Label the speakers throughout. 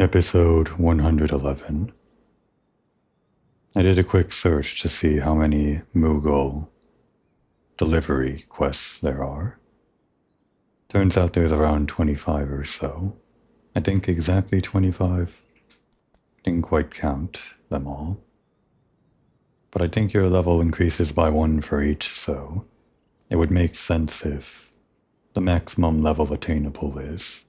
Speaker 1: Episode 111. I did a quick search to see how many Moogle delivery quests there are. Turns out there's around 25 or so. I think exactly 25. Didn't quite count them all. But I think your level increases by 1 for each, so it would make sense if the maximum level attainable is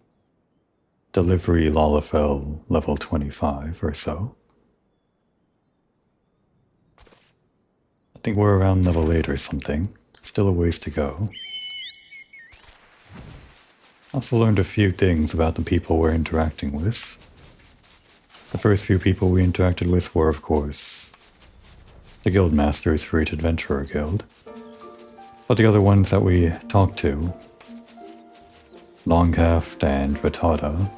Speaker 1: Delivery Lalafell level 25 or so. I think we're around level 8 or something. Still a ways to go. Also learned a few things about the people we're interacting with. The first few people we interacted with were, of course, the guild masters for each adventurer guild. But the other ones that we talked to, Longhaft and Rattata,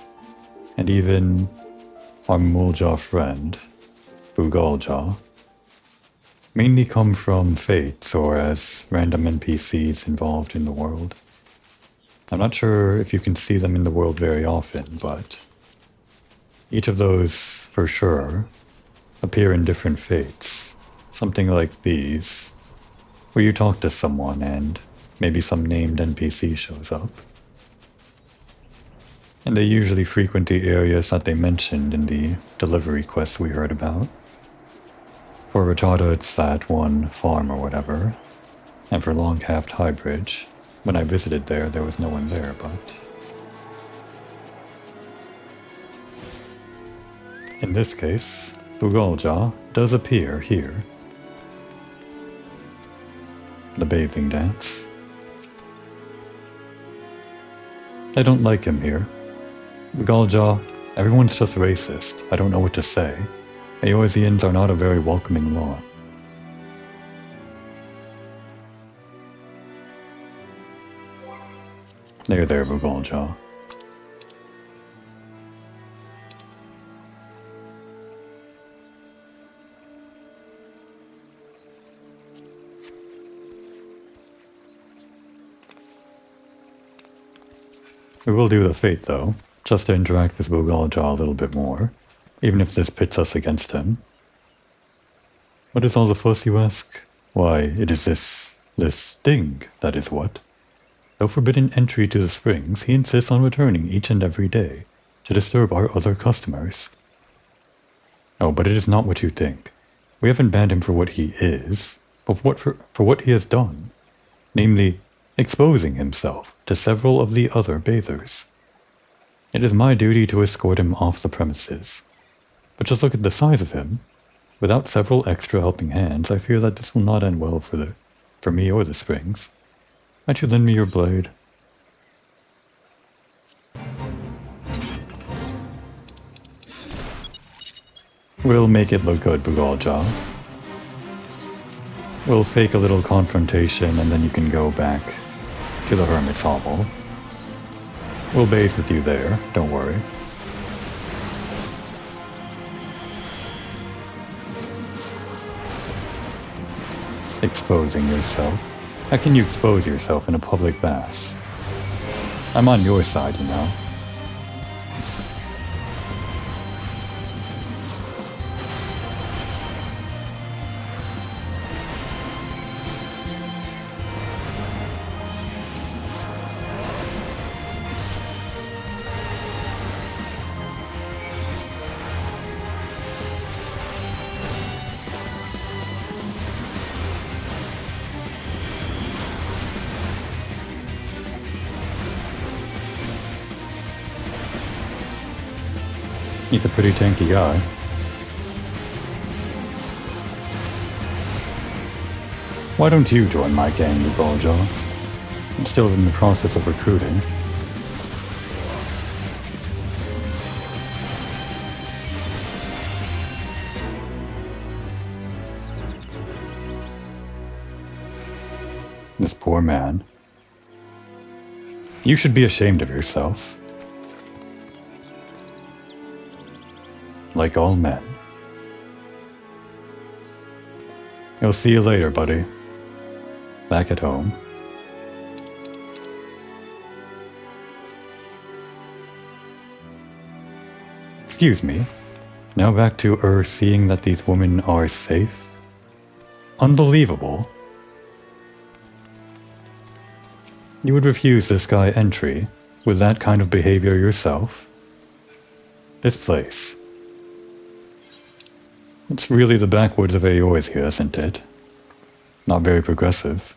Speaker 1: and even our Muljaw friend, Bugaljaw, mainly come from fates or as random NPCs involved in the world. I'm not sure if you can see them in the world very often, but each of those, for sure, appear in different fates. Something like these, where you talk to someone and maybe some named NPC shows up. And they usually frequent the areas that they mentioned in the delivery quests we heard about. For Rattata, it's that one farm or whatever. And for Longhaft High Bridge, when I visited there was no one there, but... in this case, Bugaljaw does appear here. The bathing dance. I don't like him here. Bugaljaw, everyone's just racist. I don't know what to say. Eorzeans are not a very welcoming lot. There, Bugaljaw. We will do the fate, though, just to interact with Bugaljaw a little bit more, even if this pits us against him. What is all the fuss, you ask? Why, it is this thing, that is what. Though forbidden entry to the springs, he insists on returning each and every day, to disturb our other customers. Oh, but it is not what you think. We haven't banned him for what he is, but for what he has done, namely, exposing himself to several of the other bathers. It is my duty to escort him off the premises. But just look at the size of him. Without several extra helping hands, I fear that this will not end well for me or the springs. Might you lend me your blade? We'll make it look good, Bugaljaw. We'll fake a little confrontation and then you can go back to the Hermit's Hovel. We'll bathe with you there, don't worry. Exposing yourself? How can you expose yourself in a public bath? I'm on your side, you know. He's a pretty tanky guy. Why don't you join my gang, Bugaljaw? I'm still in the process of recruiting. This poor man. You should be ashamed of yourself. Like all men. I'll see you later, buddy. Back at home. Excuse me. Now back to seeing that these women are safe. Unbelievable. You would refuse this guy entry with that kind of behavior yourself? This place. It's really the backwoods of Aoi's here, isn't it? Not very progressive.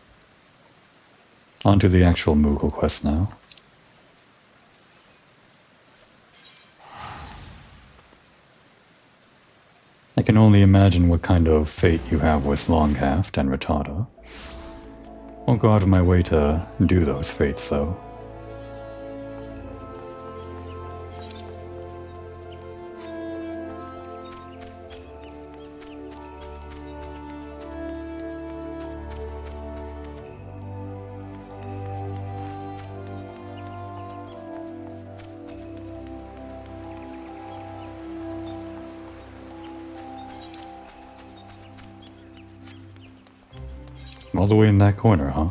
Speaker 1: On to the actual Moogle quest now. I can only imagine what kind of fate you have with Longhaft and Rattata. Won't go out of my way to do those fates, though. All the way in that corner, huh?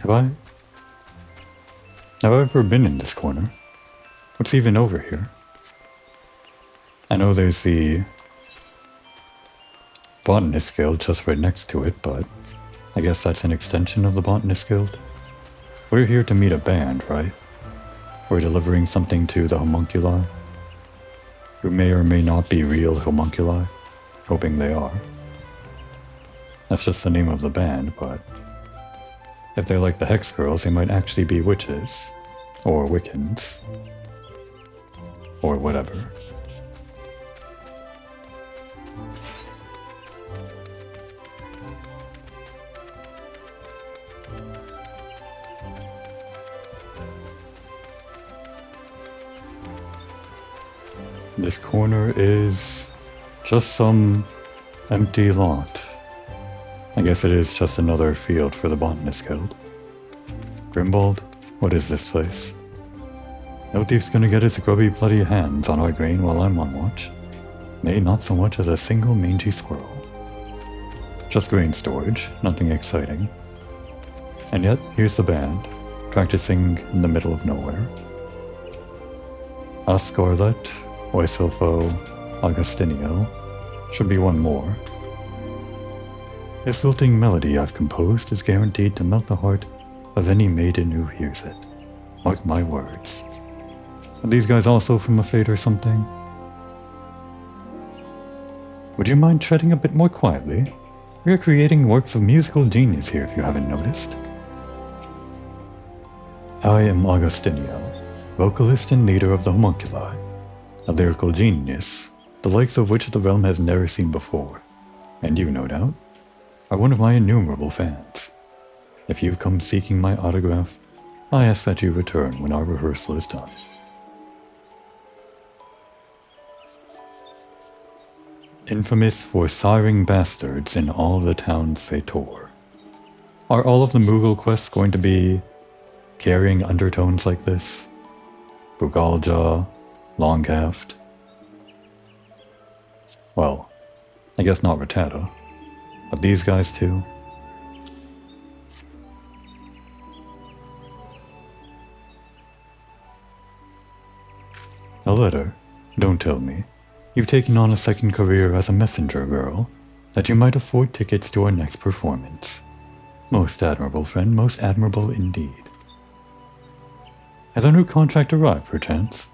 Speaker 1: Have I ever been in this corner? What's even over here? I know there's the Botanist Guild just right next to it, but I guess that's an extension of the Botanist Guild. We're here to meet a band, right? We're delivering something to the homunculi, who may or may not be real homunculi, hoping they are. That's just the name of the band, but if they're like the Hex Girls, they might actually be witches, or Wiccans, or whatever. This corner is just some empty lot. I guess it is just another field for the Botanist Guild. Grimbald, what is this place? No thief's gonna get his grubby bloody hands on our grain while I'm on watch. Nay, not so much as a single mangy squirrel. Just grain storage, nothing exciting. And yet, here's the band, practicing in the middle of nowhere. A Scarlet, Oisilfo, Augustinio, should be one more. This lilting melody I've composed is guaranteed to melt the heart of any maiden who hears it. Mark my words. Are these guys also from a fate or something? Would you mind treading a bit more quietly? We are creating works of musical genius here if you haven't noticed. I am Augustinio, vocalist and leader of the homunculi, a lyrical genius, the likes of which the realm has never seen before, and you, no doubt, are one of my innumerable fans. If you've come seeking my autograph, I ask that you return when our rehearsal is done. Infamous for siring bastards in all the towns they tour. Are all of the Moogle quests going to be carrying undertones like this? Bugalja, Longhaft. Well, I guess not Rattata. But these guys too? A letter? Don't tell me. You've taken on a second career as a messenger girl, that you might afford tickets to our next performance. Most admirable, friend, most admirable indeed. Has our new contract arrived, perchance?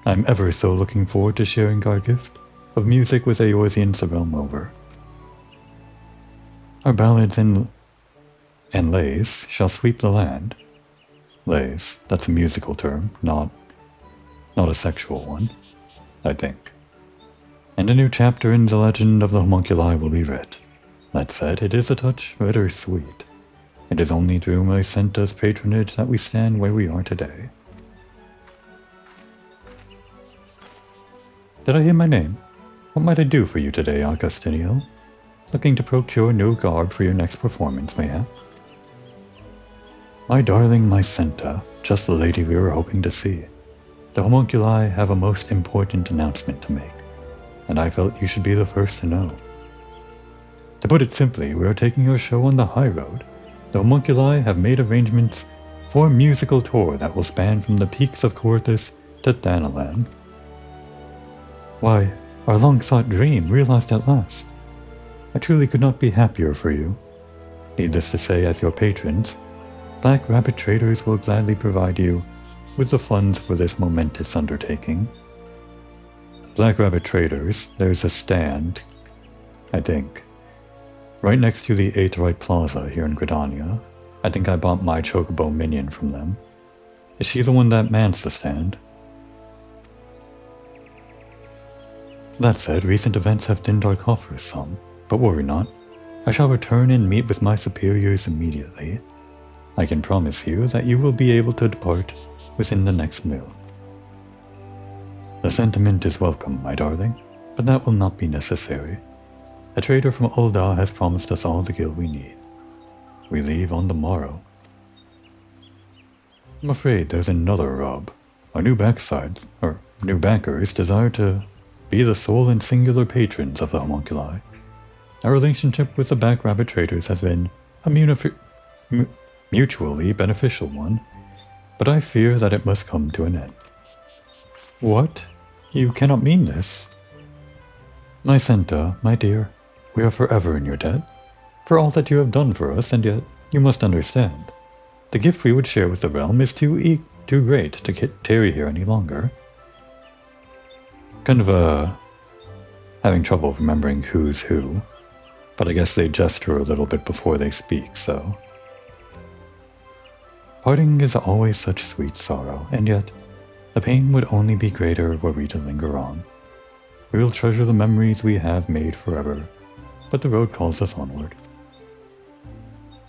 Speaker 1: I'm ever so looking forward to sharing our gift of music with Eorzeans the realm over. Our ballads and lays shall sweep the land. Lays, that's a musical term, not a sexual one, I think. And a new chapter in the legend of the homunculi will be read. That said, it is a touch bittersweet. It is only through my Senta's patronage that we stand where we are today. Did I hear my name? What might I do for you today, Augustinio? Looking to procure new garb for your next performance, mayhap? My darling Mycenta, just the lady we were hoping to see. The homunculi have a most important announcement to make, and I felt you should be the first to know. To put it simply, we are taking your show on the high road. The homunculi have made arrangements for a musical tour that will span from the peaks of Coerthas to Thanalan. Why, our long-sought dream realized at last. I truly could not be happier for you. Needless to say, as your patrons, Black Rabbit Traders will gladly provide you with the funds for this momentous undertaking. Black Rabbit Traders, there's a stand, I think, right next to the Aetheryte Plaza here in Gridania. I think I bought my Chocobo minion from them. Is she the one that mans the stand? That said, recent events have thinned our coffers some, but worry not. I shall return and meet with my superiors immediately. I can promise you that you will be able to depart within the next meal. The sentiment is welcome, my darling, but that will not be necessary. A trader from Ul'dah has promised us all the gil we need. We leave on the morrow. I'm afraid there's another rub. Our new backers desire to be the sole and singular patrons of the homunculi. Our relationship with the Black Rabbit Traders has been a mutually beneficial one, but I fear that it must come to an end. What? You cannot mean this. My Senta, my dear, we are forever in your debt, for all that you have done for us, and yet you must understand. The gift we would share with the realm is too great to tarry here any longer. Kind of having trouble remembering who's who, but I guess they gesture a little bit before they speak, so. Parting is always such sweet sorrow, and yet the pain would only be greater were we to linger on. We will treasure the memories we have made forever, but the road calls us onward.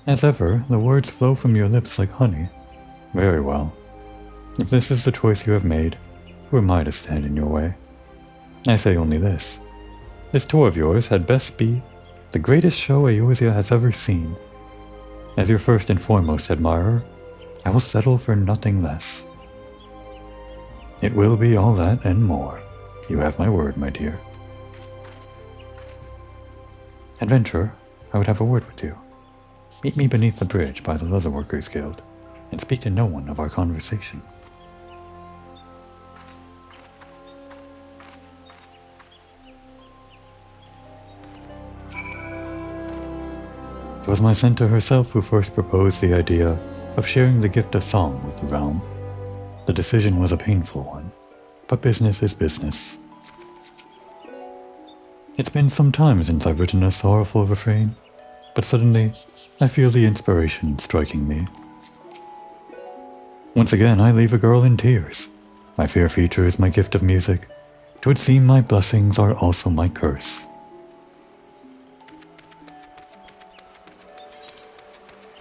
Speaker 1: As ever, the words flow from your lips like honey. Very well. If this is the choice you have made, who am I to stand in your way? I say only this. This tour of yours had best be the greatest show Eorzea has ever seen. As your first and foremost admirer, I will settle for nothing less. It will be all that and more. You have my word, my dear. Adventurer, I would have a word with you. Meet me beneath the bridge by the Leatherworkers Guild, and speak to no one of our conversation. It was my Senta herself who first proposed the idea of sharing the gift of song with the realm. The decision was a painful one, but business is business. It's been some time since I've written a sorrowful refrain, but suddenly I feel the inspiration striking me. Once again I leave a girl in tears. My fair feature is my gift of music. 'Twould seem my blessings are also my curse.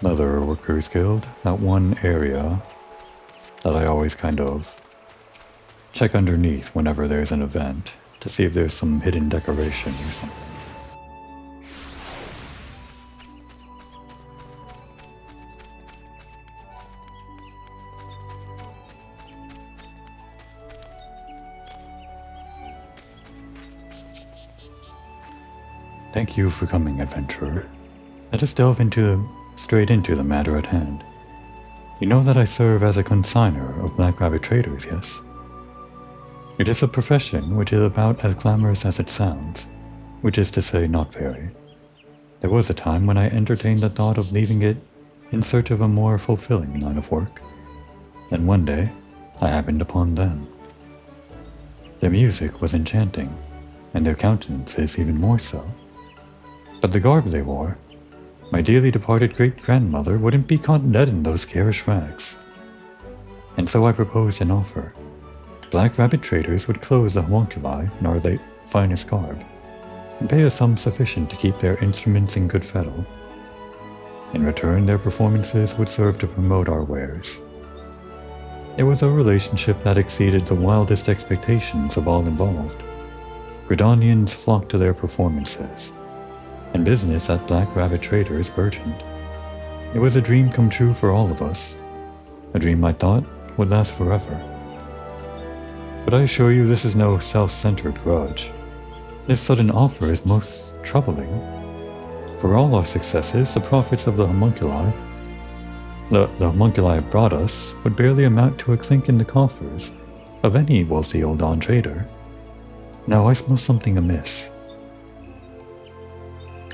Speaker 1: Leatherworkers Guild, that one area that I always kind of check underneath whenever there's an event to see if there's some hidden decoration or something. Thank you for coming, adventurer. Let us delve straight into the matter at hand. You know that I serve as a consignor of Black Rabbit Traders, yes? It is a profession which is about as glamorous as it sounds, which is to say not very. There was a time when I entertained the thought of leaving it in search of a more fulfilling line of work. Then one day, I happened upon them. Their music was enchanting, and their countenances even more so. But the garb they wore, my dearly departed great-grandmother wouldn't be caught dead in those garish rags. And so I proposed an offer. Black Rabbit Traders would clothe the homunculi in our late finest garb, and pay a sum sufficient to keep their instruments in good fettle. In return, their performances would serve to promote our wares. It was a relationship that exceeded the wildest expectations of all involved. Gridanians flocked to their performances, and business at Black Rabbit Traders burgeoned. It was a dream come true for all of us, a dream I thought would last forever. But I assure you this is no self-centered grudge. This sudden offer is most troubling. For all our successes, the profits of the homunculi have brought us would barely amount to a clink in the coffers of any wealthy Ul'dah trader. Now I smell something amiss.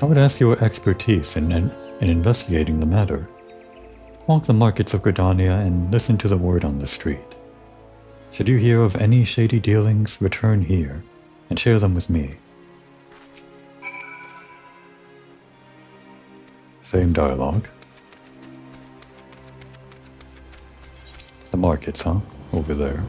Speaker 1: I would ask your expertise in investigating the matter. Walk the markets of Gridania and listen to the word on the street. Should you hear of any shady dealings, return here and share them with me. Same dialogue. The markets, huh? Over there.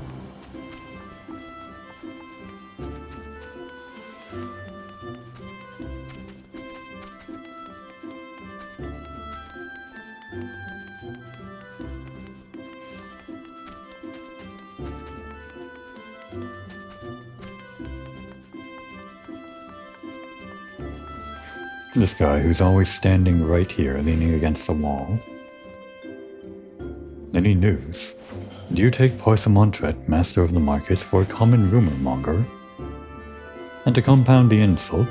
Speaker 1: This guy who's always standing right here, leaning against the wall. Any news? Do you take Poisson-Montret, master of the markets, for a common rumor monger? And to compound the insult,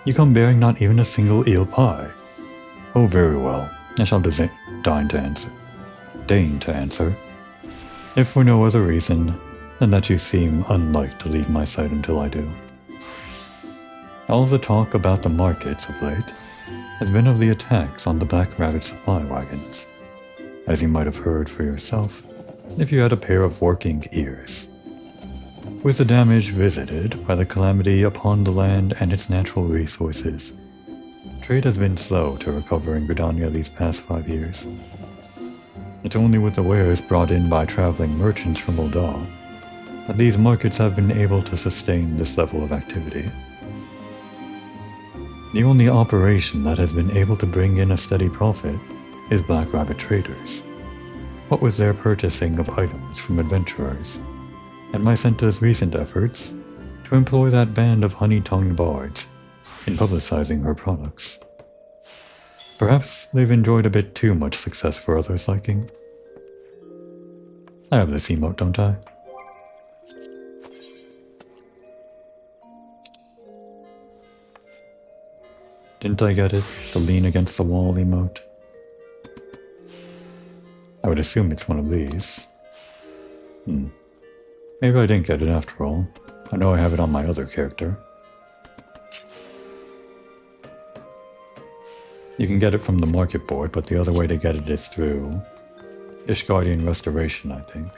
Speaker 1: you come bearing not even a single eel pie. Oh, very well. I shall deign to answer. If for no other reason than that you seem unlike to leave my sight until I do. All the talk about the markets of late has been of the attacks on the Black Rabbit supply wagons, as you might have heard for yourself if you had a pair of working ears. With the damage visited by the calamity upon the land and its natural resources, trade has been slow to recover in Gridania these past 5 years. It's only with the wares brought in by traveling merchants from Ul'dah that these markets have been able to sustain this level of activity. The only operation that has been able to bring in a steady profit is Black Rabbit traders, what with their purchasing of items from adventurers, and Mycenta's recent efforts to employ that band of honey-tongued bards in publicizing her products. Perhaps they've enjoyed a bit too much success for others' liking. I have this emote, don't I? Didn't I get it? The lean against the wall emote? I would assume it's one of these. Maybe I didn't get it after all. I know I have it on my other character. You can get it from the market board, but the other way to get it is through Ishgardian Restoration, I think.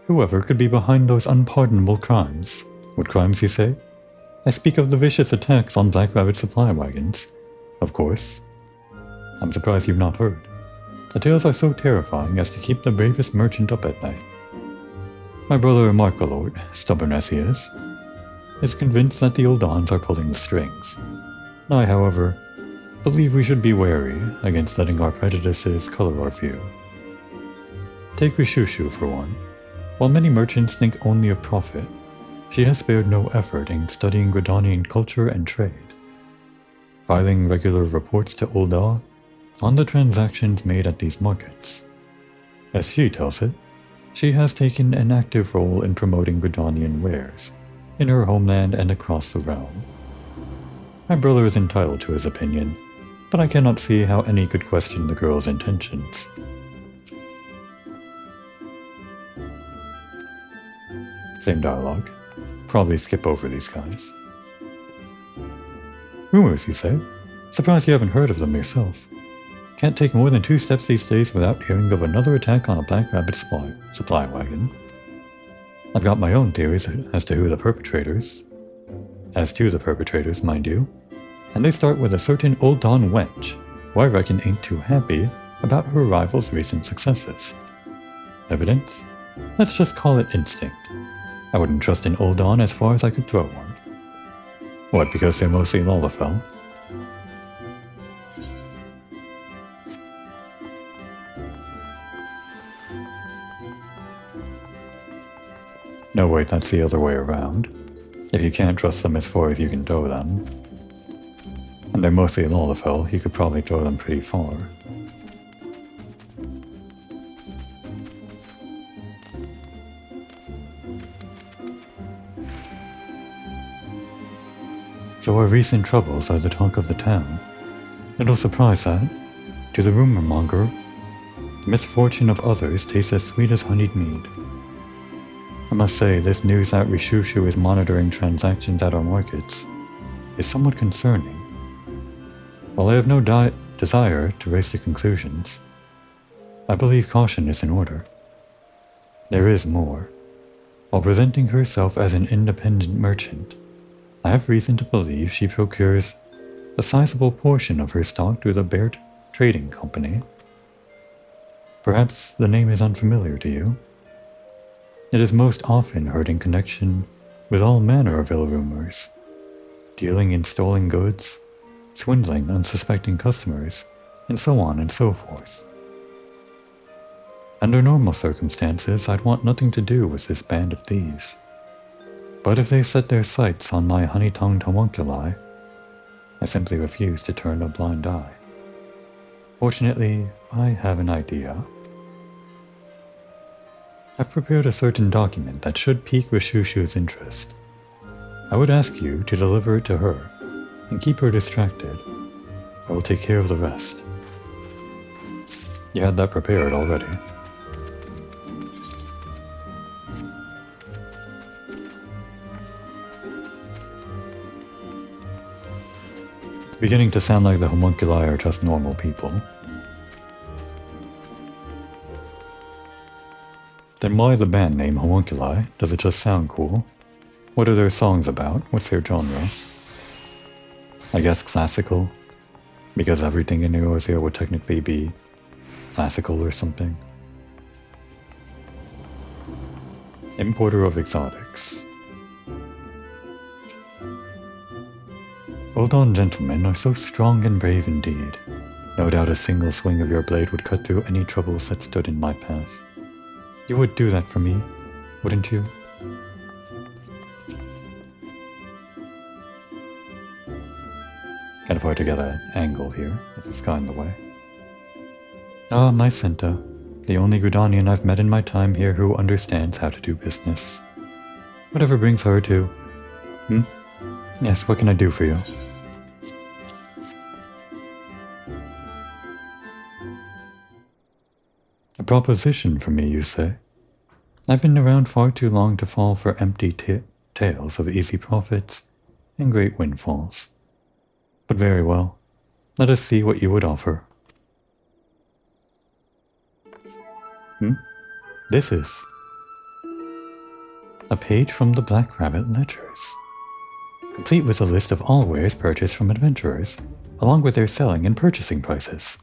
Speaker 1: Whoever could be behind those unpardonable crimes? What crimes, you say? I speak of the vicious attacks on Black Rabbit supply wagons. Of course. I'm surprised you've not heard. The tales are so terrifying as to keep the bravest merchant up at night. My brother Markolord, stubborn as he is convinced that the Uldans are pulling the strings. I, however, believe we should be wary against letting our prejudices color our view. Take Rishushu for one. While many merchants think only of profit, she has spared no effort in studying Gridanian culture and trade, filing regular reports to Ul'dah on the transactions made at these markets. As she tells it, she has taken an active role in promoting Gridanian wares in her homeland and across the realm. My brother is entitled to his opinion, but I cannot see how any could question the girl's intentions. Same dialogue. Probably skip over these guys. Rumors, you say? Surprised you haven't heard of them yourself. Can't take more than 2 steps these days without hearing of another attack on a Black Rabbit supply wagon. I've got my own theories as to the perpetrators, mind you, and they start with a certain Ul'dan wench, who I reckon ain't too happy about her rival's recent successes. Evidence? Let's just call it instinct. I wouldn't trust an Ul'dan as far as I could throw one. What, because they're mostly Lalafell? No, wait, that's the other way around. If you can't trust them as far as you can throw them, and they're mostly Lalafell, you could probably throw them pretty far. So our recent troubles are the talk of the town. Little surprise that, to the rumor monger, the misfortune of others tastes as sweet as honeyed mead. I must say, this news that Rishushu is monitoring transactions at our markets is somewhat concerning. While I have no desire to race to conclusions, I believe caution is in order. There is more. While presenting herself as an independent merchant, I have reason to believe she procures a sizable portion of her stock through the Baird Trading Company. Perhaps the name is unfamiliar to you. It is most often heard in connection with all manner of ill rumors, dealing in stolen goods, swindling unsuspecting customers, and so on and so forth. Under normal circumstances, I'd want nothing to do with this band of thieves. But if they set their sights on my honey-tongued homunculi, I simply refuse to turn a blind eye. Fortunately, I have an idea. I've prepared a certain document that should pique Rishushu's interest. I would ask you to deliver it to her, and keep her distracted. I will take care of the rest. You had that prepared already. It's beginning to sound like the homunculi are just normal people. Then why the band name Homunculi? Does it just sound cool? What are their songs about? What's their genre? I guess classical? Because everything in Eorzea would technically be classical or something. Importer of exotics. Oldon gentlemen are so strong and brave indeed. No doubt a single swing of your blade would cut through any troubles that stood in my path. You would do that for me, wouldn't you? Kind of hard to get an angle here, with this guy in the way. Ah, my Senta, the only Gridanian I've met in my time here who understands how to do business. Whatever brings her to... Yes, what can I do for you? A proposition for me, you say? I've been around far too long to fall for empty tales of easy profits and great windfalls. But very well, let us see what you would offer. This is a page from the Black Rabbit Ledgers, complete with a list of all wares purchased from adventurers, along with their selling and purchasing prices.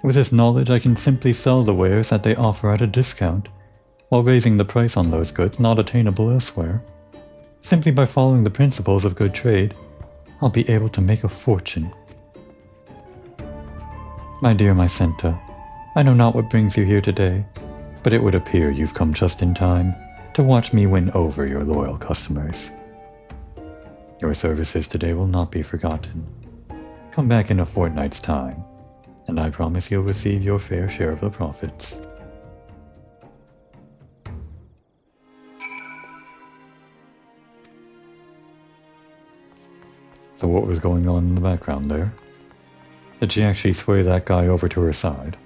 Speaker 1: With this knowledge, I can simply sell the wares that they offer at a discount, while raising the price on those goods not attainable elsewhere. Simply by following the principles of good trade, I'll be able to make a fortune. My dear Senta, I know not what brings you here today, but it would appear you've come just in time to watch me win over your loyal customers. Your services today will not be forgotten. Come back in a fortnight's time, and I promise you'll receive your fair share of the profits. So what was going on in the background there? Did she actually sway that guy over to her side?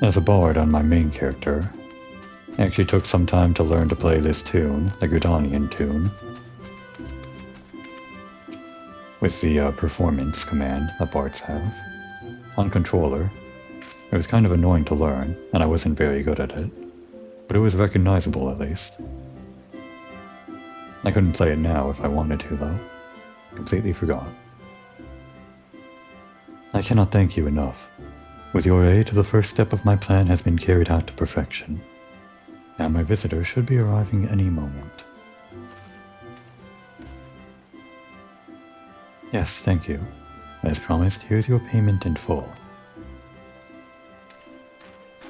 Speaker 1: As a bard on my main character, I actually took some time to learn to play this tune, the Gridanian tune, with the performance command that bards have. On controller, it was kind of annoying to learn, and I wasn't very good at it, but it was recognizable at least. I couldn't play it now if I wanted to though. Completely forgot. I cannot thank you enough. With your aid, the first step of my plan has been carried out to perfection. Now my visitor should be arriving any moment. Yes, thank you. As promised, here's your payment in full.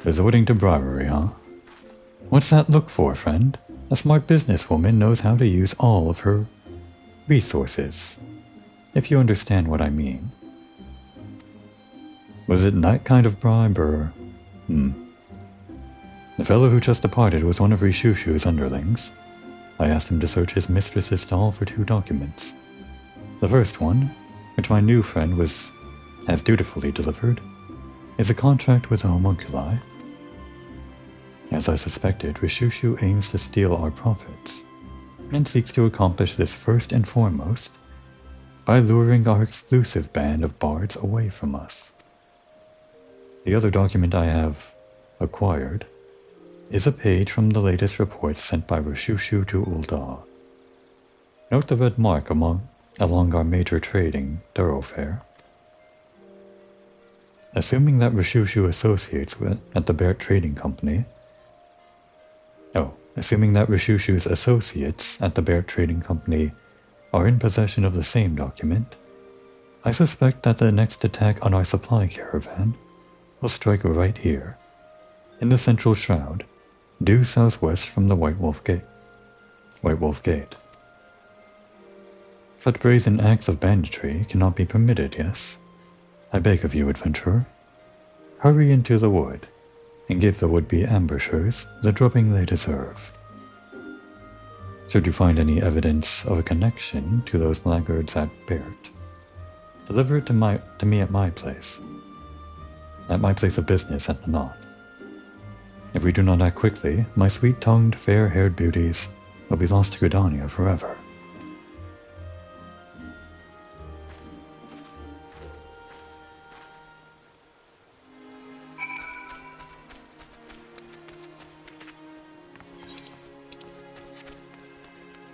Speaker 1: Resorting to bribery, huh? What's that look for, friend? A smart businesswoman knows how to use all of her resources, if you understand what I mean. Was it that kind of bribe, or... The fellow who just departed was one of Rishushu's underlings. I asked him to search his mistress's stall for 2 documents. The first one, which my new friend has dutifully delivered, is a contract with the homunculi. As I suspected, Rishushu aims to steal our profits, and seeks to accomplish this first and foremost by luring our exclusive band of bards away from us. The other document I have acquired is a page from the latest report sent by Rishushu to Ul'dah. Note the red mark along our major trading thoroughfare. Assuming that Rishushu associates at the Bear Trading Company... Assuming that Rishushu's associates at the Bear Trading Company are in possession of the same document, I suspect that the next attack on our supply caravan will strike right here, in the central shroud, due southwest from the White Wolf Gate. Such brazen acts of banditry cannot be permitted, yes? I beg of you, adventurer, hurry into the wood, and give the would-be ambushers the drubbing they deserve. Should you find any evidence of a connection to those laggards at Bert, deliver it to me at my place of business at the Knot. If we do not act quickly, my sweet-tongued, fair-haired beauties will be lost to Gridania forever.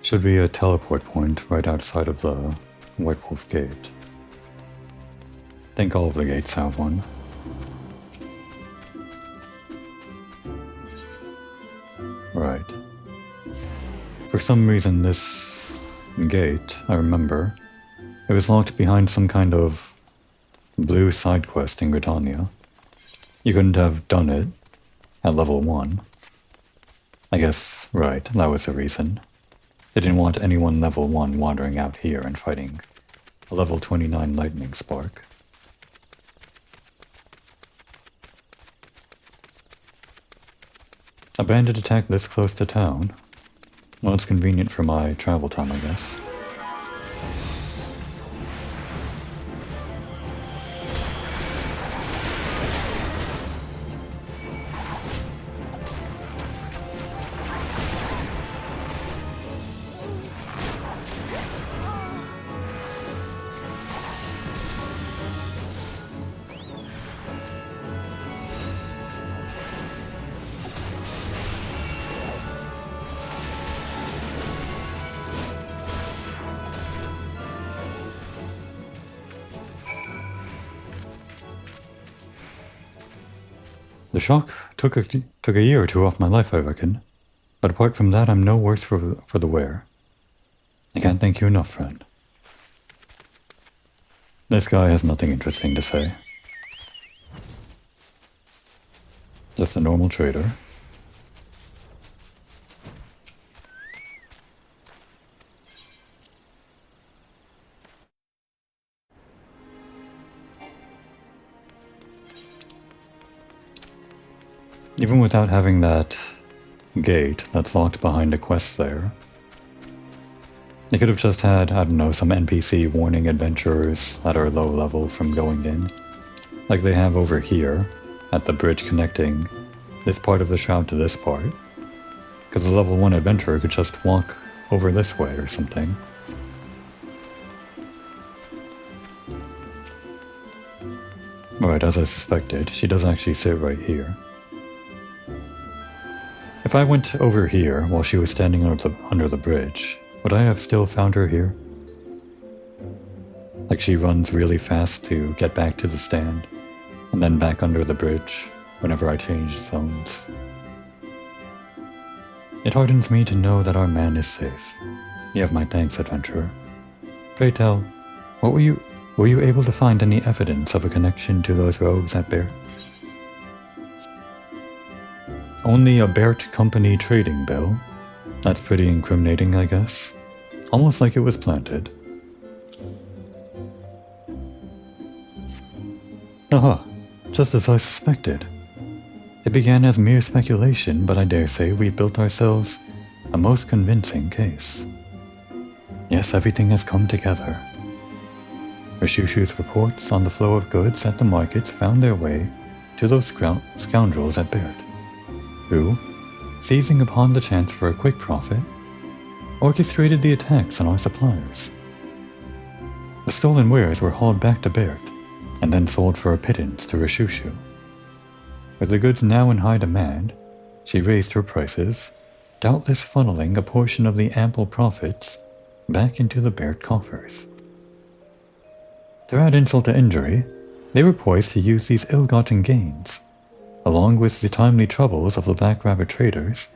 Speaker 1: Should be a teleport point right outside of the White Wolf Gate. I think all of the gates have one. Right. For some reason this gate, I remember, it was locked behind some kind of blue side quest in Gridania. You couldn't have done it at level 1. I guess, right, that was the reason. They didn't want anyone level 1 wandering out here and fighting a level 29 lightning spark. A bandit attack this close to town? Well, it's convenient for my travel time, I guess. The shock took a year or 2 off my life, I reckon. But apart from that, I'm no worse for the wear. I can't thank you enough, friend. This guy has nothing interesting to say. Just a normal trader. Even without having that gate that's locked behind a quest there, they could have just had, I don't know, some NPC warning adventurers that are low level from going in, like they have over here at the bridge connecting this part of the shroud to this part, because the level 1 adventurer could just walk over this way or something. Alright, as I suspected, she does actually sit right here. If I went over here while she was standing under the bridge, would I have still found her here? Like she runs really fast to get back to the stand, and then back under the bridge whenever I change zones. It hardens me to know that our man is safe. You have my thanks, adventurer. Pray tell, were you able to find any evidence of a connection to those rogues at Bert? Only a Bert Company trading bill. That's pretty incriminating, I guess. Almost like it was planted. Aha, just as I suspected. It began as mere speculation, but I dare say we built ourselves a most convincing case. Yes, everything has come together. Rishushu's reports on the flow of goods at the markets found their way to those scoundrels at Baird, who, seizing upon the chance for a quick profit, orchestrated the attacks on our suppliers. The stolen wares were hauled back to Baird, and then sold for a pittance to Rishushu. With the goods now in high demand, she raised her prices, doubtless funneling a portion of the ample profits back into the Baird coffers. To add insult to injury, they were poised to use these ill-gotten gains, along with the timely troubles of the Black Rabbit traders,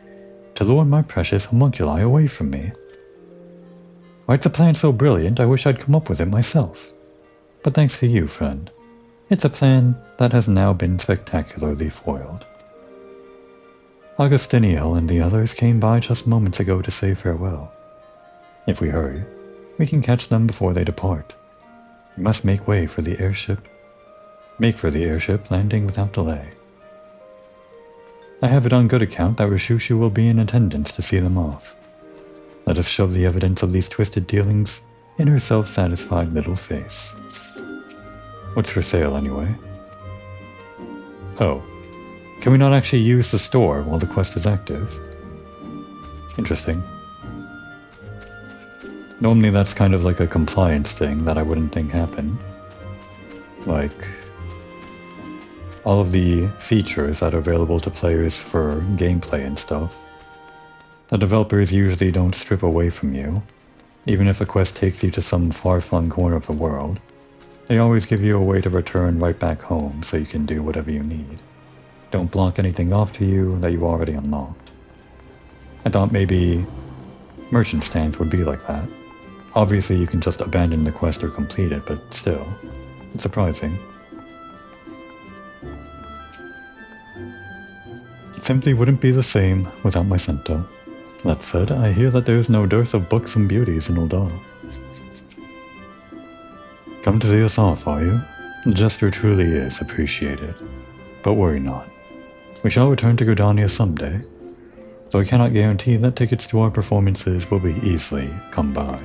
Speaker 1: to lure my precious homunculi away from me. Why, it's a plan so brilliant I wish I'd come up with it myself. But thanks to you, friend, it's a plan that has now been spectacularly foiled. Augustiniel and the others came by just moments ago to say farewell. If we hurry, we can catch them before they depart. We must make for the airship, landing without delay. I have it on good account that Rishushu will be in attendance to see them off. Let us shove the evidence of these twisted dealings in her self-satisfied little face. What's for sale, anyway? Oh, can we not actually use the store while the quest is active? Interesting. Normally that's kind of like a compliance thing that I wouldn't think happened. Like, all of the features that are available to players for gameplay and stuff, the developers usually don't strip away from you. Even if a quest takes you to some far-flung corner of the world, they always give you a way to return right back home so you can do whatever you need. Don't block anything off to you that you already unlocked. I thought maybe merchant stands would be like that. Obviously you can just abandon the quest or complete it, but still, it's surprising. It simply wouldn't be the same without my cento. That said, I hear that there is no dearth of buxom beauties in Ul'dah. Come to see us off, are you? The gesture truly is appreciated. But worry not. We shall return to Gridania someday, though I cannot guarantee that tickets to our performances will be easily come by.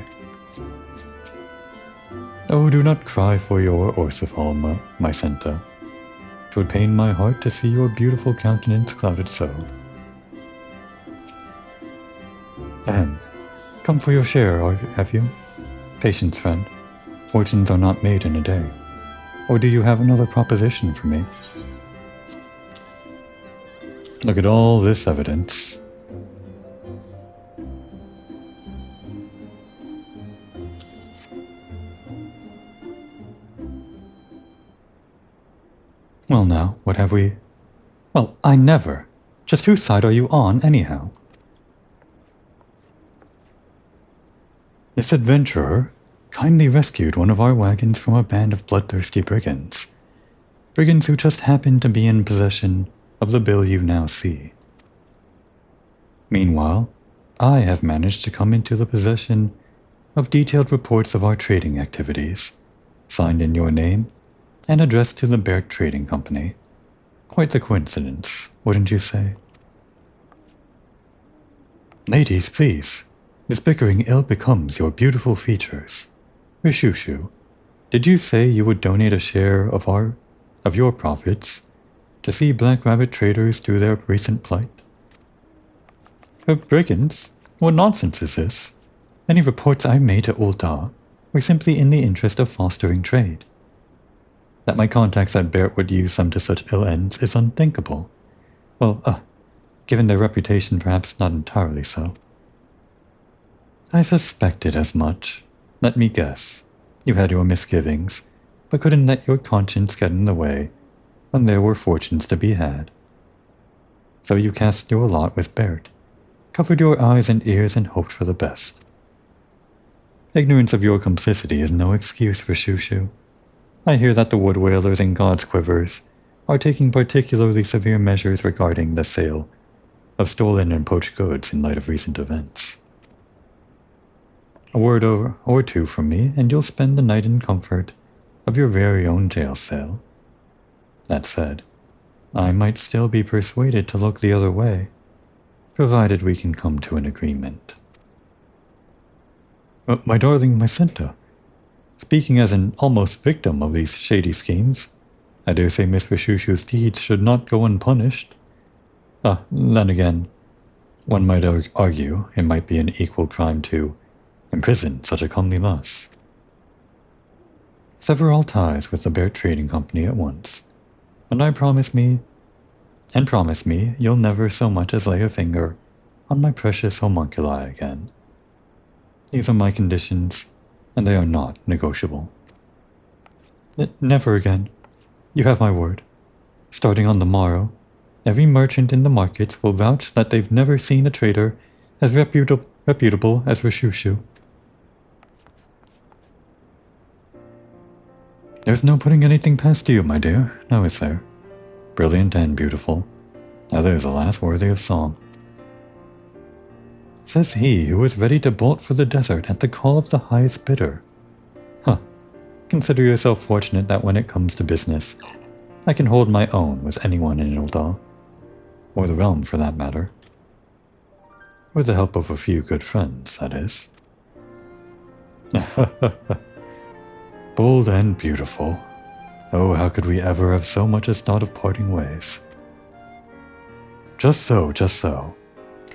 Speaker 1: Oh, do not cry for your Orsifal, my centa. 'Twould pain my heart to see your beautiful countenance clouded so. Ahem. Come for your share, have you? Patience, friend. Fortunes are not made in a day. Or do you have another proposition for me? Look at all this evidence. Well now, what have we... Well, I never! Just whose side are you on, anyhow? This adventurer kindly rescued one of our wagons from a band of bloodthirsty brigands. Brigands who just happened to be in possession of the bill you now see. Meanwhile, I have managed to come into the possession of detailed reports of our trading activities, signed in your name and addressed to the Baird Trading Company. Quite the coincidence, wouldn't you say? Ladies, please. This bickering ill becomes your beautiful features. Rishushu, did you say you would donate a share of your profits to see Black Rabbit traders through their recent plight? Brigands? What nonsense is this? Any reports I made to Ul'dah were simply in the interest of fostering trade. That my contacts at Baird would use them to such ill ends is unthinkable. Well, given their reputation, perhaps not entirely so. I suspected as much. Let me guess. You had your misgivings, but couldn't let your conscience get in the way when there were fortunes to be had. So you cast your lot with Baird, covered your eyes and ears and hoped for the best. Ignorance of your complicity is no excuse for Shushu. I hear that the wood whalers and God's quivers are taking particularly severe measures regarding the sale of stolen and poached goods in light of recent events. A word or two from me, and you'll spend the night in comfort of your very own jail cell. That said, I might still be persuaded to look the other way, provided we can come to an agreement. My darling Mycenta, speaking as an almost victim of these shady schemes, I dare say Miss Rashushu's deeds should not go unpunished. Then again, one might argue it might be an equal crime to imprison such a comely lass. Sever all ties with the Bear Trading Company at once, and promise me you'll never so much as lay a finger on my precious homunculi again. These are my conditions, and they are not negotiable. Never again. You have my word. Starting on the morrow, every merchant in the markets will vouch that they've never seen a trader as reputable as Rashushu. There's no putting anything past you, my dear, now is there? Brilliant and beautiful. Now there's a lass worthy of song. Says he who is ready to bolt for the desert at the call of the highest bidder. Consider yourself fortunate that when it comes to business, I can hold my own with anyone in Ildal, or the realm for that matter. With the help of a few good friends, that is. Bold and beautiful. Oh, how could we ever have so much as thought of parting ways? Just so.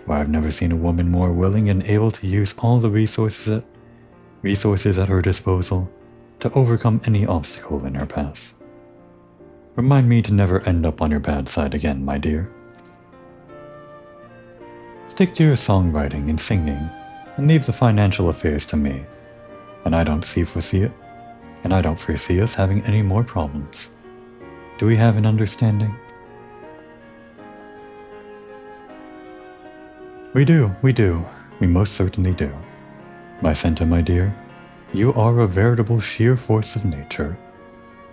Speaker 1: Why, I've never seen a woman more willing and able to use all the resources at her disposal to overcome any obstacle in her path. Remind me to never end up on your bad side again, my dear. Stick to your songwriting and singing, and leave the financial affairs to me. And I don't foresee us having any more problems. Do we have an understanding? We do. We most certainly do. Mycenta, my dear, you are a veritable sheer force of nature.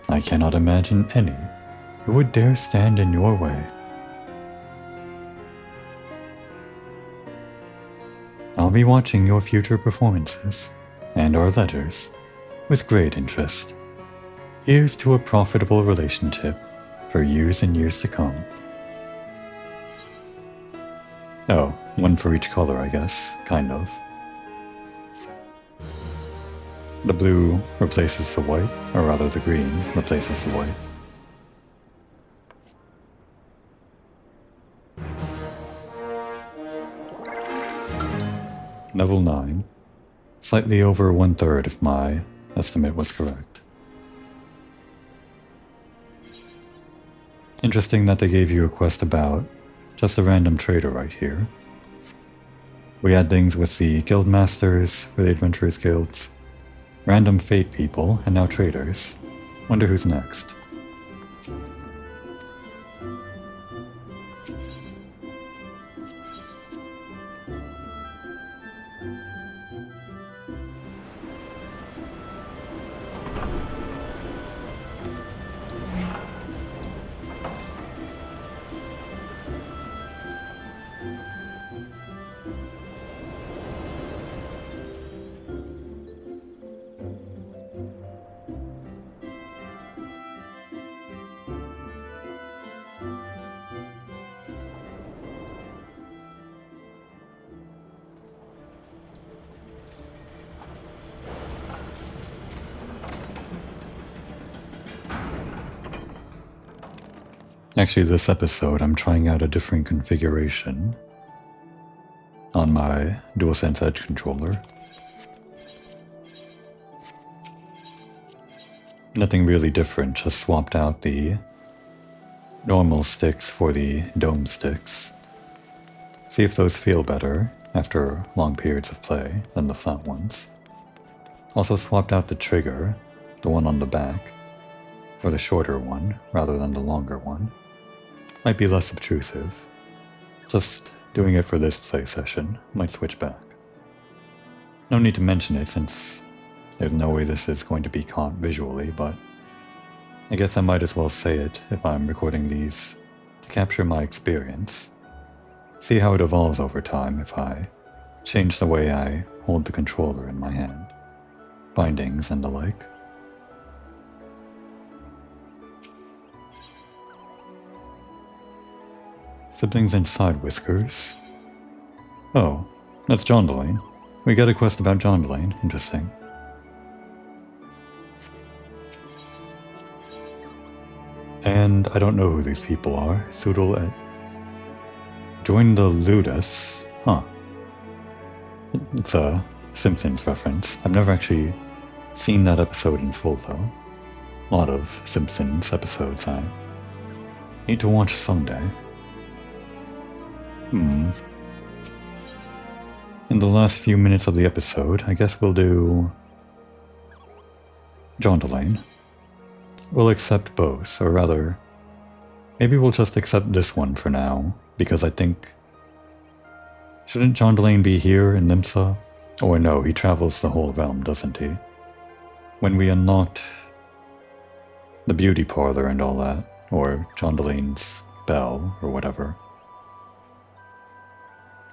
Speaker 1: I cannot imagine any who would dare stand in your way. I'll be watching your future performances, and our letters, with great interest. Here's to a profitable relationship for years and years to come. Oh, one for each color, I guess, kind of. The blue replaces the white, or rather the green replaces the white. Level 9. Slightly over 1/3 if my estimate was correct. Interesting that they gave you a quest about just a random trader right here. We had things with the guild masters for the adventurers guilds, random fate people, and now traders. Wonder who's next. Actually, this episode I'm trying out a different configuration on my DualSense Edge controller. Nothing really different, just swapped out the normal sticks for the dome sticks. See if those feel better after long periods of play than the flat ones. Also swapped out the trigger, the one on the back, for the shorter one rather than the longer one. Might be less obtrusive. Just doing it for this play session. Might switch back. No need to mention it since there's no way this is going to be caught visually, but I guess I might as well say it if I'm recording these to capture my experience. See how it evolves over time if I change the way I hold the controller in my hand. Bindings and the like. Siblings and side whiskers. Oh, that's John Delane. We got a quest about John Delane. Interesting. And I don't know who these people are. Soodle at... Join the Ludus. Huh. It's a Simpsons reference. I've never actually seen that episode in full, though. A lot of Simpsons episodes I need to watch someday. In the last few minutes of the episode, I guess we'll do John Delane. We'll accept both, or rather, maybe we'll just accept this one for now, because I think... Shouldn't John Delane be here in Limsa? Or no, he travels the whole realm, doesn't he? When we unlocked the beauty parlor and all that, or John Delane's bell, or whatever,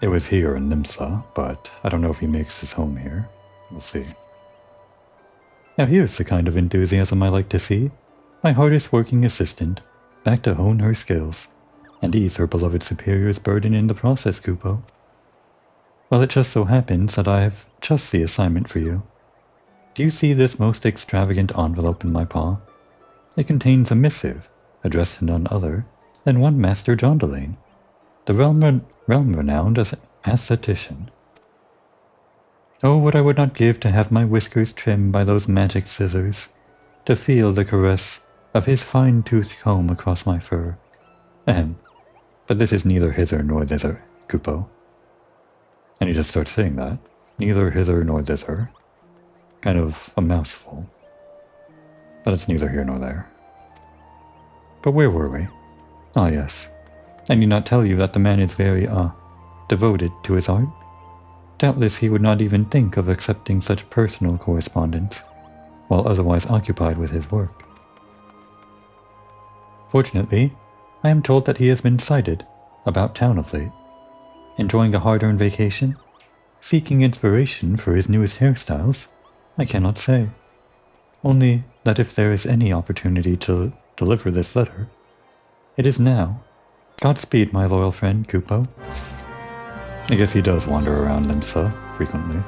Speaker 1: it was here in Limsa, but I don't know if he makes his home here. We'll see. Now here's the kind of enthusiasm I like to see. My hardest working assistant, back to hone her skills, and ease her beloved superior's burden in the process, Kupo. Well, it just so happens that I have just the assignment for you. Do you see this most extravagant envelope in my paw? It contains a missive, addressed to none other than one Master John Delane, the realm-renowned aesthetician. Oh, what I would not give to have my whiskers trimmed by those magic scissors, to feel the caress of his fine-toothed comb across my fur. Ahem. But this is neither hither nor thither, Kupo. And he just starts saying that. Neither hither nor thither. Kind of a mouthful. But it's neither here nor there. But where were we? Ah, yes. I need not tell you that the man is very, devoted to his art. Doubtless he would not even think of accepting such personal correspondence, while otherwise occupied with his work. Fortunately, I am told that he has been sighted about town of late, enjoying a hard-earned vacation, seeking inspiration for his newest hairstyles. I cannot say. Only that if there is any opportunity to deliver this letter, it is now. Godspeed, my loyal friend, Kupo. I guess he does wander around Limsa frequently.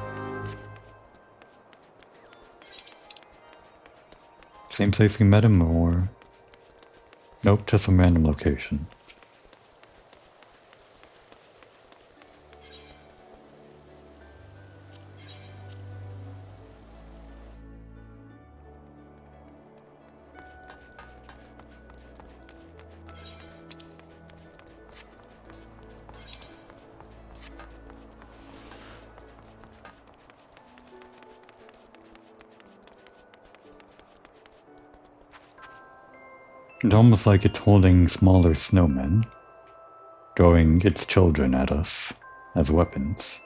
Speaker 1: Same place we met him, or... Nope, just some random location. It's almost like it's holding smaller snowmen, throwing its children at us as weapons.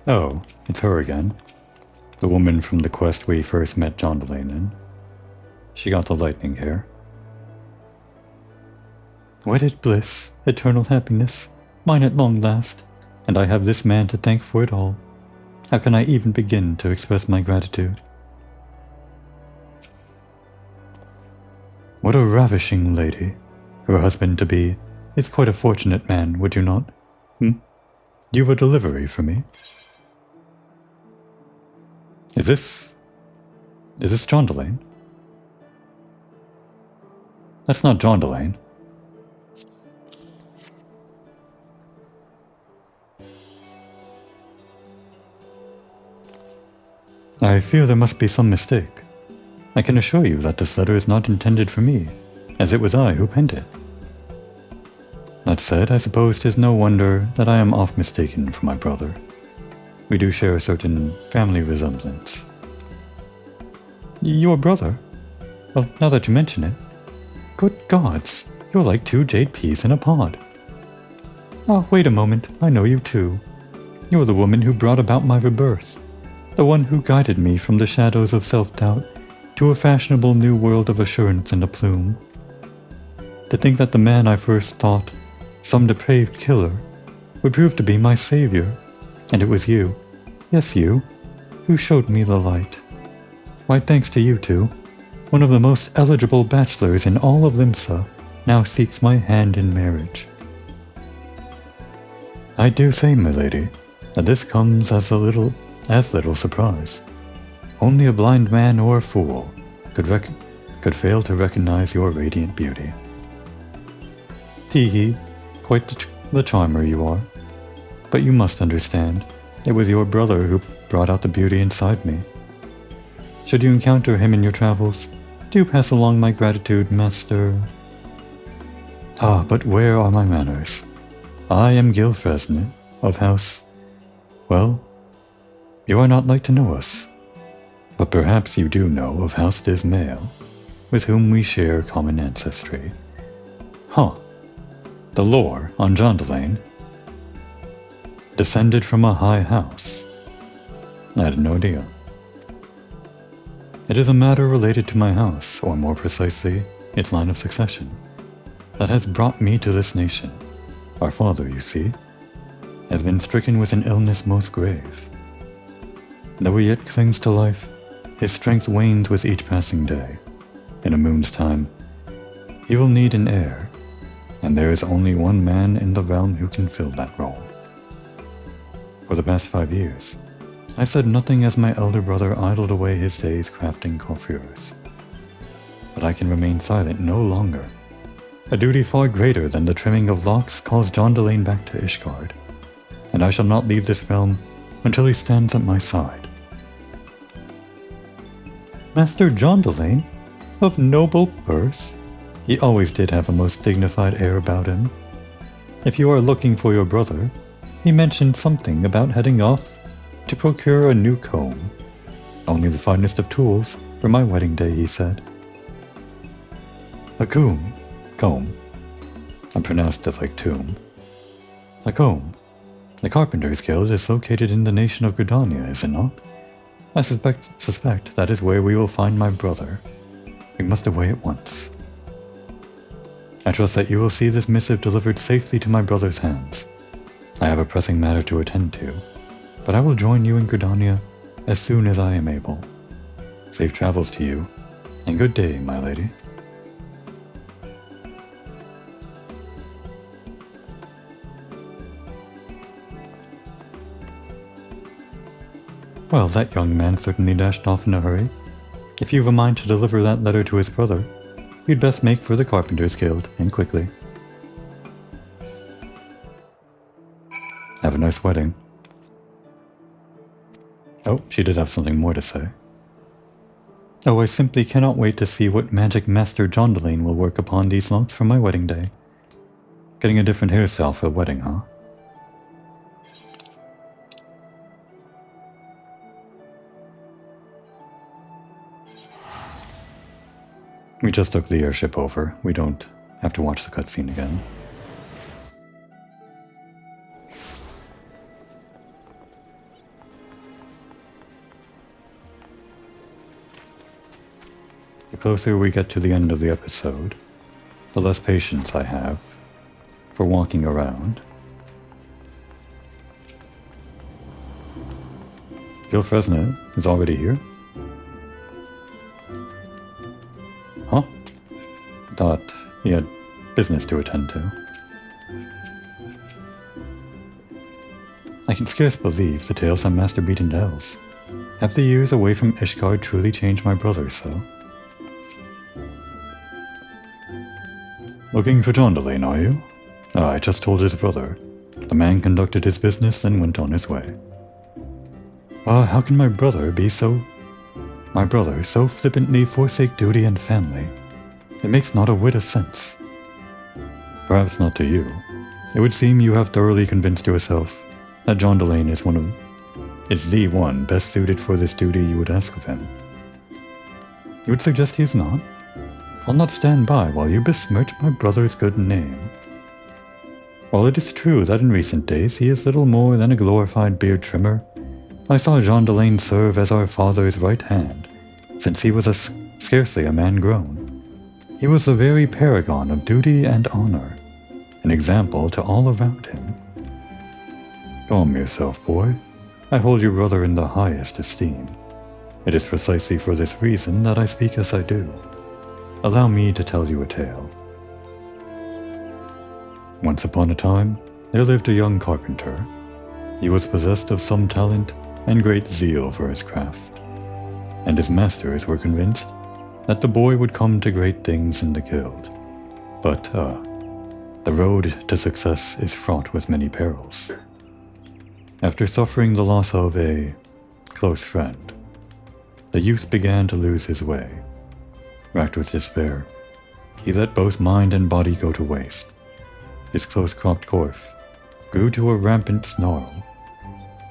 Speaker 1: Oh, it's her again. The woman from the quest we first met John Delane in. She got the lightning hair. Wedded bliss, eternal happiness, mine at long last, and I have this man to thank for it all. How can I even begin to express my gratitude? What a ravishing lady. Her husband-to-be is quite a fortunate man, would you not? You've a delivery for me? Is this John Delane? That's not John Delane. I fear there must be some mistake. I can assure you that this letter is not intended for me, as it was I who penned it. That said, I suppose 'tis no wonder that I am oft mistaken for my brother. We do share a certain family resemblance. Your brother? Well, now that you mention it. Good gods, you're like two jade peas in a pod. Oh, wait a moment, I know you too. You're the woman who brought about my rebirth. The one who guided me from the shadows of self-doubt to a fashionable new world of assurance and aplomb. To think that the man I first thought, some depraved killer, would prove to be my savior, and it was you, yes you, who showed me the light. Why, thanks to you two, one of the most eligible bachelors in all of Limsa now seeks my hand in marriage. I do say, milady, that this comes as little surprise. Only a blind man or a fool could fail to recognize your radiant beauty. Tee-hee, quite the charmer you are. But you must understand, it was your brother who brought out the beauty inside me. Should you encounter him in your travels, do pass along my gratitude, Master... Ah, but where are my manners? I am Gil Fresnay, of House... Well, you are not like to know us. But perhaps you do know of House Dismail, with whom we share common ancestry. Huh. The lore on Jondalain. Descended from a high house. I had no idea. It is a matter related to my house, or more precisely, its line of succession, that has brought me to this nation. Our father, you see, has been stricken with an illness most grave. Though he yet clings to life, his strength wanes with each passing day. In a moon's time, he will need an heir, and there is only one man in the realm who can fill that role. For the past 5 years, I said nothing as my elder brother idled away his days crafting coiffures. But I can remain silent no longer. A duty far greater than the trimming of locks calls Jondalain back to Ishgard, and I shall not leave this realm until he stands at my side. Master Jondalain? Of noble birth? He always did have a most dignified air about him. If you are looking for your brother, he mentioned something about heading off to procure a new comb. Only the finest of tools for my wedding day, he said. A comb. I pronounced it like tomb. A comb. The Carpenters Guild is located in the nation of Gridania, is it not? I suspect that is where we will find my brother. We must away at once. I trust that you will see this missive delivered safely to my brother's hands. I have a pressing matter to attend to, but I will join you in Gridania as soon as I am able. Safe travels to you, and good day, my lady. Well, that young man certainly dashed off in a hurry. If you've a mind to deliver that letter to his brother, you'd best make for the Carpenters Guild, and quickly. Have a nice wedding. Oh, she did have something more to say. Oh, I simply cannot wait to see what magic Master Jondalain will work upon these locks for my wedding day. Getting a different hairstyle for the wedding, huh? We just took the airship over. We don't have to watch the cutscene again. The closer we get to the end of the episode, the less patience I have for walking around. Gil Fresnay is already here? Huh? Thought he had business to attend to. I can scarce believe the tales on Master Beaten tells. Have the years away from Ishgard truly changed my brother so? Looking for Jondalain, are you? I just told his brother. The man conducted his business and went on his way. How can my brother so flippantly forsake duty and family? It makes not a whit of sense. Perhaps not to you. It would seem you have thoroughly convinced yourself that Jondalain is the one best suited for this duty you would ask of him. You would suggest he is not? I'll not stand by while you besmirch my brother's good name. While it is true that in recent days he is little more than a glorified beard trimmer, I saw Jondalain serve as our father's right hand since he was a scarcely a man grown. He was the very paragon of duty and honor, an example to all around him. Calm yourself, boy. I hold your brother in the highest esteem. It is precisely for this reason that I speak as I do. Allow me to tell you a tale. Once upon a time, there lived a young carpenter. He was possessed of some talent and great zeal for his craft, and his masters were convinced that the boy would come to great things in the guild. But, the road to success is fraught with many perils. After suffering the loss of a close friend, the youth began to lose his way. Racked with despair, he let both mind and body go to waste. His close-cropped coif grew to a rampant snarl,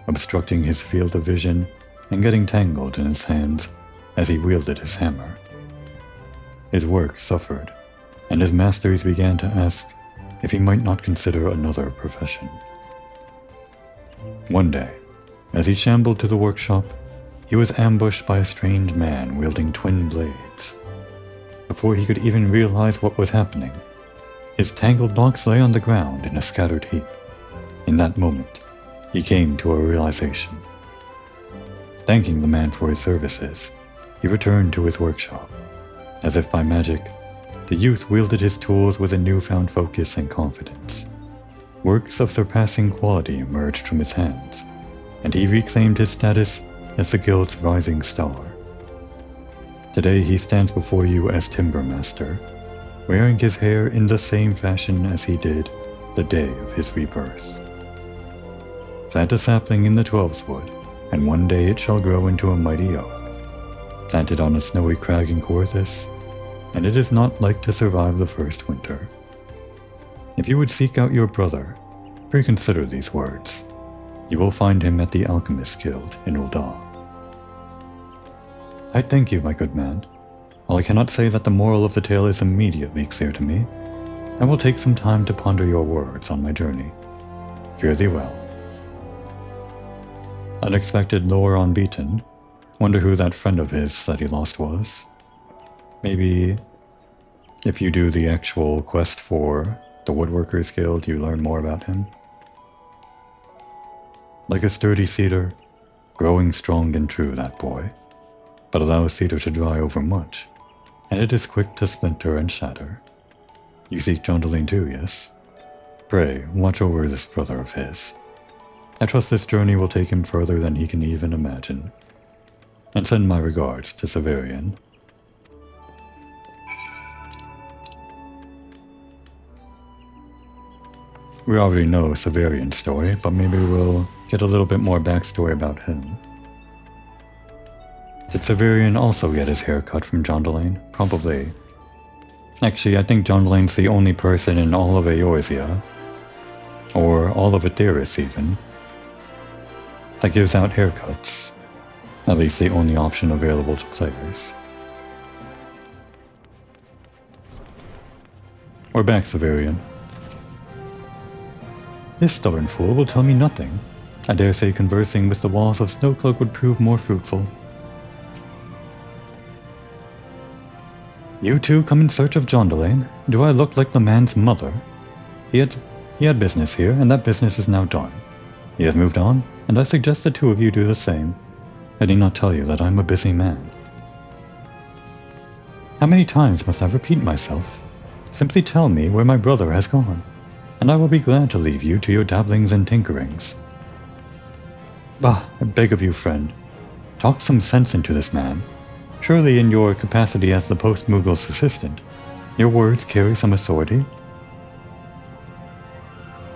Speaker 1: obstructing his field of vision and getting tangled in his hands as he wielded his hammer. His work suffered, and his masters began to ask if he might not consider another profession. One day, as he shambled to the workshop, he was ambushed by a strange man wielding twin blades. Before he could even realize what was happening, his tangled locks lay on the ground in a scattered heap. In that moment, he came to a realization. Thanking the man for his services, he returned to his workshop. As if by magic, the youth wielded his tools with a newfound focus and confidence. Works of surpassing quality emerged from his hands, and he reclaimed his status as the guild's rising star. Today he stands before you as Timber Master, wearing his hair in the same fashion as he did the day of his rebirth. Plant a sapling in the 12's wood, and one day it shall grow into a mighty oak. Plant it on a snowy crag in Corthus, and it is not like to survive the first winter. If you would seek out your brother, reconsider these words. You will find him at the Alchemist's Guild in Ul'dah. I thank you, my good man. While I cannot say that the moral of the tale is immediately clear to me, I will take some time to ponder your words on my journey. Fare thee well. Unexpected lore unbeaten. Wonder who that friend of his that he lost was. Maybe if you do the actual quest for the Woodworkers Guild, you learn more about him. Like a sturdy cedar, growing strong and true, that boy. But allow a cedar to dry overmuch, and it is quick to splinter and shatter. You seek Jondaline too, yes? Pray, watch over this brother of his. I trust this journey will take him further than he can even imagine. And send my regards to Severian. We already know Severian's story, but maybe we'll get a little bit more backstory about him. Did Severian also get his hair cut from Jondaline? Probably. Actually, I think Jondaline's the only person in all of Eorzea, or all of Aetheris even, that gives out haircuts. At least the only option available to players. We're back, Severian. This stubborn fool will tell me nothing. I dare say conversing with the walls of Snowcloak would prove more fruitful. You two come in search of Jondaline? Do I look like the man's mother? He had business here, and that business is now done. He has moved on, and I suggest the two of you do the same. I need not tell you that I am a busy man. How many times must I repeat myself? Simply tell me where my brother has gone, and I will be glad to leave you to your dabblings and tinkerings. Bah, I beg of you, friend. Talk some sense into this man. Surely in your capacity as the post-Mughals assistant, your words carry some authority?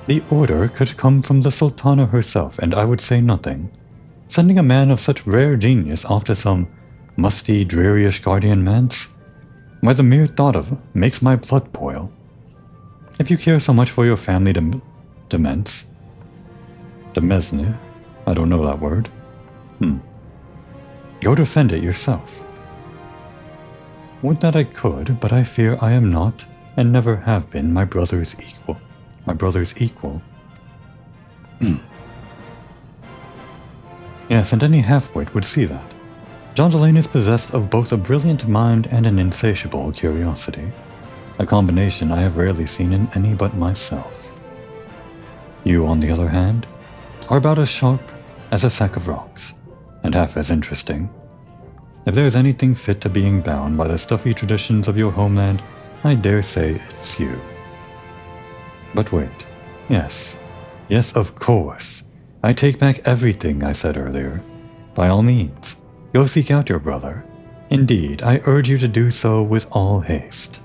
Speaker 1: The order could come from the Sultana herself, and I would say nothing. Sending a man of such rare genius off to some musty, drearyish guardian manse? Why, the mere thought of makes my blood boil. If you care so much for your family demesne, I don't know that word. Go defend it yourself. Would that I could, but I fear I am not, and never have been, my brother's equal. My brother's equal. Yes, and any half-wit would see that. John Delane is possessed of both a brilliant mind and an insatiable curiosity, a combination I have rarely seen in any but myself. You, on the other hand, are about as sharp as a sack of rocks, and half as interesting. If there is anything fit to being bound by the stuffy traditions of your homeland, I dare say it's you. But wait, yes, of course. I take back everything I said earlier. By all means, go seek out your brother. Indeed, I urge you to do so with all haste.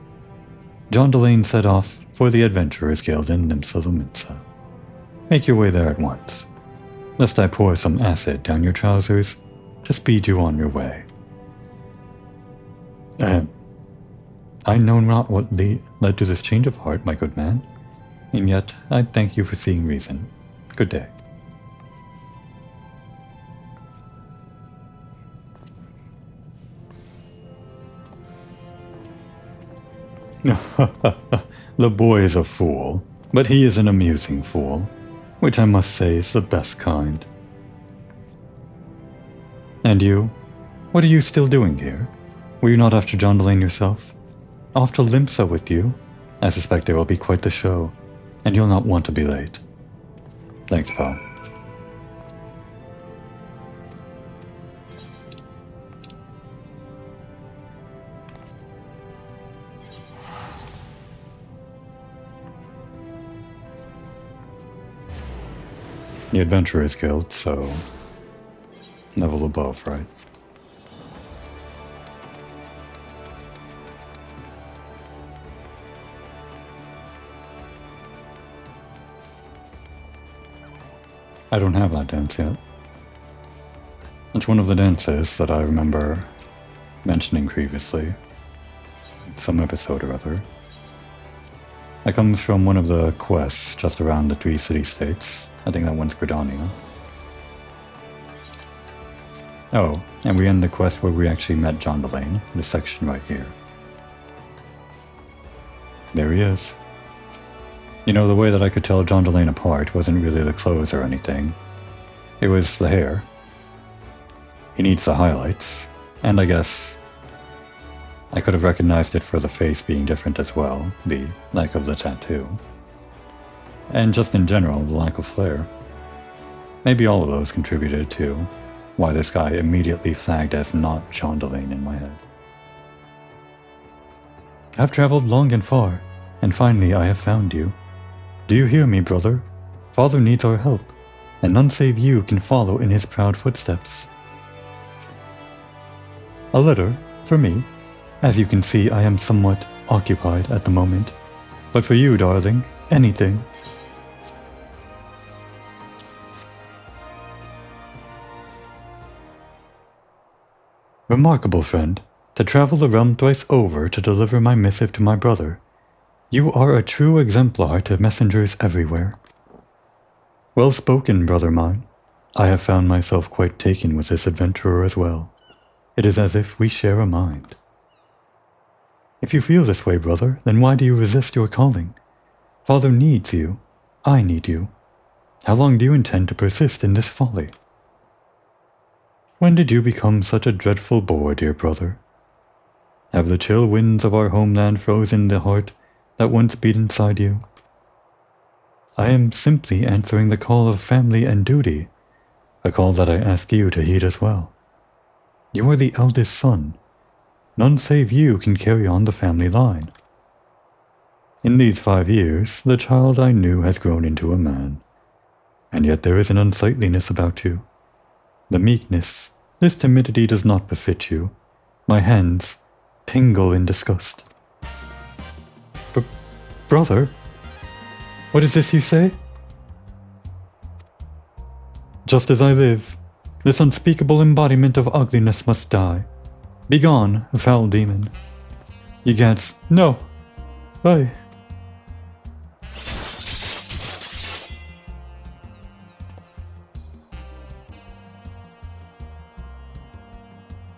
Speaker 1: John Delane set off for the Adventurers Guild in Nimsa. Make your way there at once, lest I pour some acid down your trousers to speed you on your way. I know not what led to this change of heart, my good man, and yet I thank you for seeing reason. Good day. The boy is a fool, but he is an amusing fool, which I must say is the best kind. And you? What are you still doing here? Were you not after John Delane yourself? Off to Limsa with you? I suspect there will be quite the show, and you'll not want to be late. Thanks, pal. The Adventurers Guild, so level above, right? I don't have that dance yet. It's one of the dances that I remember mentioning previously, in some episode or other. It comes from one of the quests just around the 3 city-states. I think that one's Gridania. Oh, and we end the quest where we actually met John Delane, this section right here. There he is. You know, the way that I could tell John Delane apart wasn't really the clothes or anything. It was the hair. He needs the highlights, and I guess I could have recognized it for the face being different as well, the lack of the tattoo. And just in general, the lack of flair. Maybe all of those contributed to why this guy immediately flagged as not John Delane in my head. I've traveled long and far, and finally I have found you. Do you hear me, brother? Father needs our help, and none save you can follow in his proud footsteps. A letter, for me. As you can see, I am somewhat occupied at the moment. But for you, darling, anything. Remarkable, friend, to travel the realm twice over to deliver my missive to my brother. You are a true exemplar to messengers everywhere. Well spoken, brother mine. I have found myself quite taken with this adventurer as well. It is as if we share a mind. If you feel this way, brother, then why do you resist your calling? Father needs you. I need you. How long do you intend to persist in this folly? When did you become such a dreadful bore, dear brother? Have the chill winds of our homeland frozen the heart that once beat inside you? I am simply answering the call of family and duty, a call that I ask you to heed as well. You are the eldest son. None save you can carry on the family line. In these 5 years, the child I knew has grown into a man, and yet there is an unsightliness about you. The meekness, this timidity does not befit you. My hands tingle in disgust. Brother? What is this you say? Just as I live, this unspeakable embodiment of ugliness must die. Begone, foul demon. Egads, no! Bye.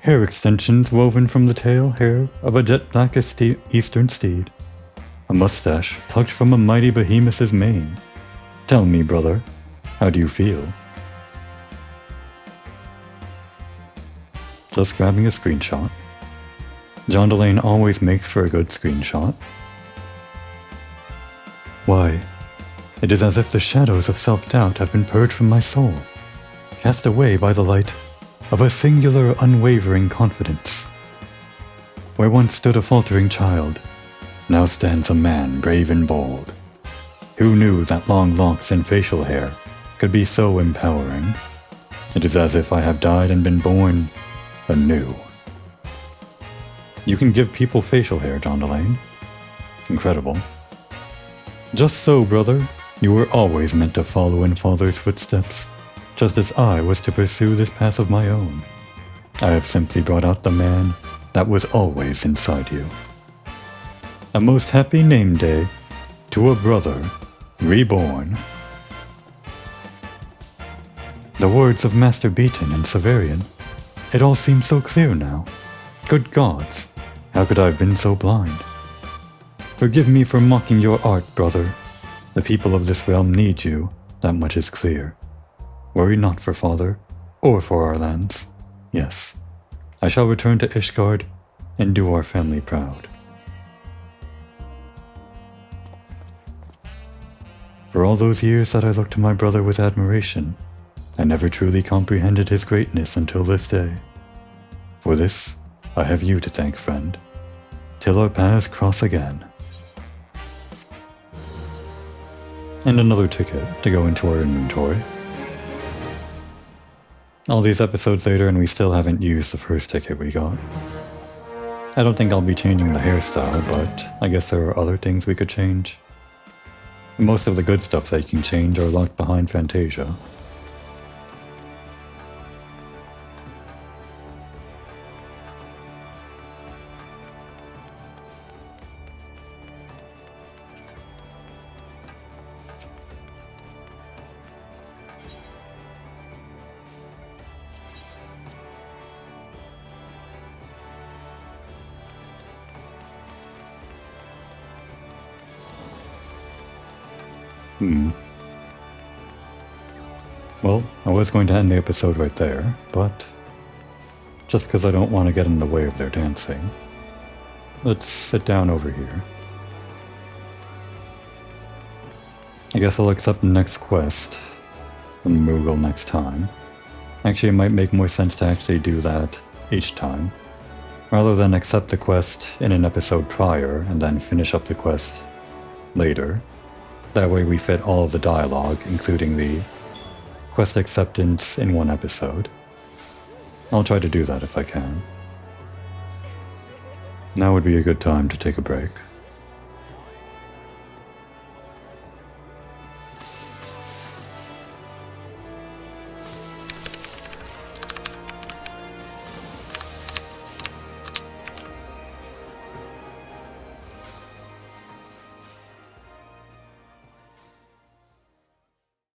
Speaker 1: Hair extensions woven from the tail hair of a jet-black eastern steed. A mustache plucked from a mighty behemoth's mane. Tell me, brother, how do you feel? just grabbing a screenshot. John Delane always makes for a good screenshot. Why, it is as if the shadows of self-doubt have been purged from my soul, cast away by the light of a singular, unwavering confidence. Where once stood a faltering child, now stands a man brave and bold. Who knew that long locks and facial hair could be so empowering? It is as if I have died and been born anew. You can give people facial hair, John Delane. Incredible. Just so, brother, you were always meant to follow in Father's footsteps, just as I was to pursue this path of my own. I have simply brought out the man that was always inside you. A most happy name day to a brother reborn. The words of Master Beaton and Severian, it all seems so clear now. Good gods, how could I have been so blind? Forgive me for mocking your art, brother. The people of this realm need you, that much is clear. Worry not for father, or for our lands. Yes, I shall return to Ishgard and do our family proud. For all those years that I looked to my brother with admiration, I never truly comprehended his greatness until this day. For this, I have you to thank, friend, till our paths cross again. And another ticket to go into our inventory. All these episodes later and we still haven't used the first ticket we got. I don't think I'll be changing the hairstyle, but I guess there are other things we could change. Most of the good stuff that you can change are locked behind Fantasia. Well, I was going to end the episode right there, but just because I don't want to get in the way of their dancing, let's sit down over here. I guess I'll accept the next quest from Moogle next time. Actually, it might make more sense to actually do that each time, rather than accept the quest in an episode prior and then finish up the quest later. That way we fit all of the dialogue, including the quest acceptance, in one episode. I'll try to do that if I can. Now would be a good time to take a break.